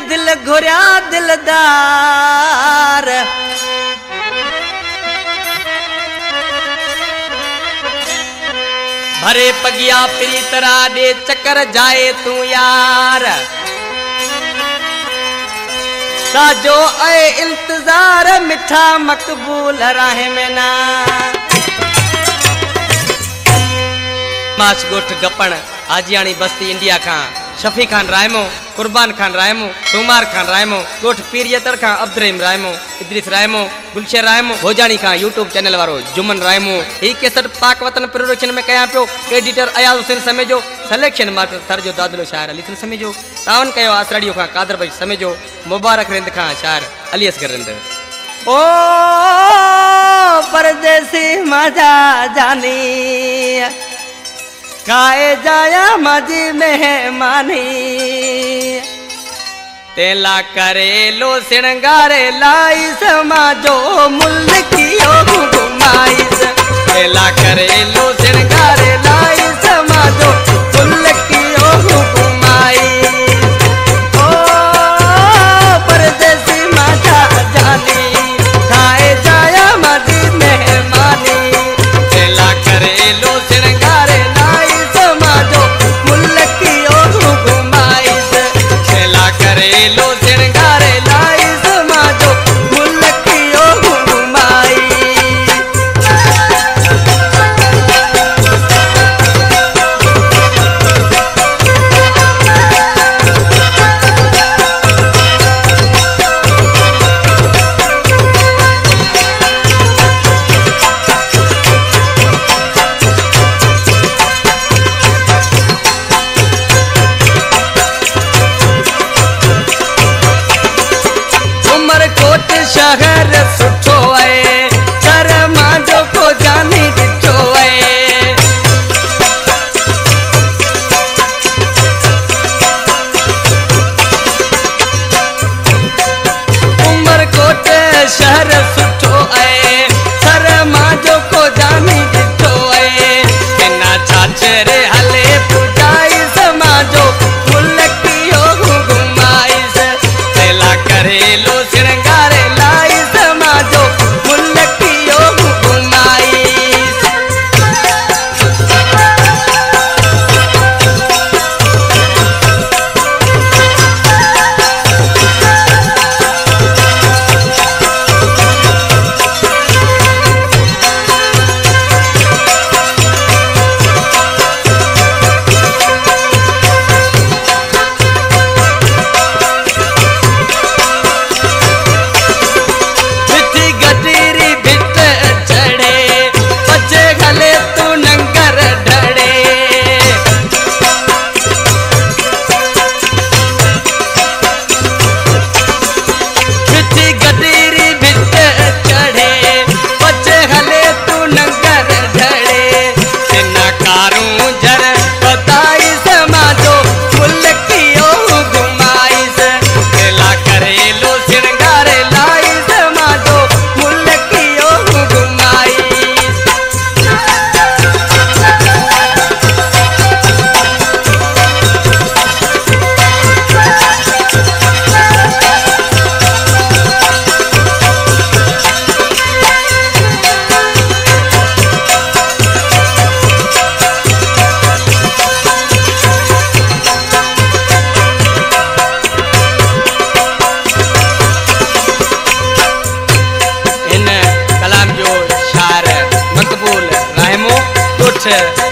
दिल घुरिया दिलदार भरे पगिया प्रीत दे चक्कर जाए तू यार साजो ए इंतजार मिठा मकबूल राह में ना माश गोठ गपण आजियाणी बस्ती इंडिया का शफी खान रायमो कुर्बान खान रायमो सुमार खान रायमो गोठ पीरियतर खां अब्दुरहीम रायमो इद्रिस रायमो गुलशर रायमो भोजानी खां यूट्यूब चैनल वारो जुमन रायमो ही केसर पाक वतन प्रोडक्शन में कया पियो एडिटर अयाज हुसैन समेजो सिलेक्शन मास्टर सरजो दादलो शायर अली समेजो तावन कयो आसराडियो खां कादर भाई समेजो मुबारक रिंद खां शायर अली असगर रिंद ओ परदेसी मजा जानी खाए जाया मजी मेहमानी तेला करे लो सिंगारे लाई समाजो मुल्कियो घुमाइस तेला करे लो सिंगारे लाई समाजो मुल्कियो घुमाइस ओ परदेसी मजा जानी खाए जाया मजी मेहमानी तेला करे लो सिंगारे लो सिंगारे लाई समाजो मुल्कियो घुमाई शहर सुठो है कर मांजो को जानी दिठो है उमरकोट शहर सुठो है कर मांजो को जानी दिठो है बिना छाछरे हले पुजाई समाजो मुल्कियो घुमाइस तेला करे लो सिंगारे लाई समाजो मुल्कियो घुमाइस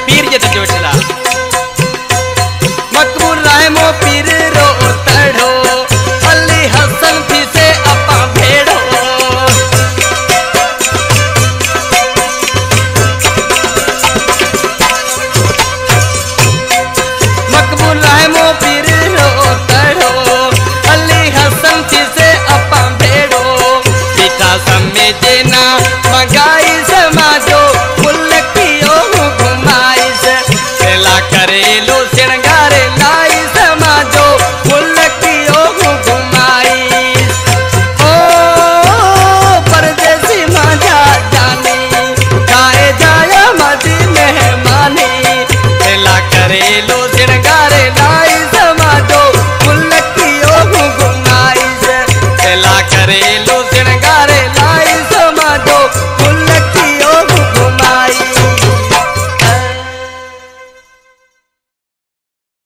पीर जत जोटला मकबूल रायमो पीर रो तड़ो अली हसन थी से अपा भेड़ो मकबूल रायमो पीर रो तड़ो अली हसन थी से अपा भेड़ो पिता समेजे ना मंगाई समाजो मुल्कियो घुमाइस तेला करे लो सिंगारे लाई समाजो मुल्कियो घुमाइस ओ परदेसी मजा जानी खाए जाया मजी मेहमानी तेला करे लो सिंगारे लाई समाजो मुल्कियो घुमाइस करेलो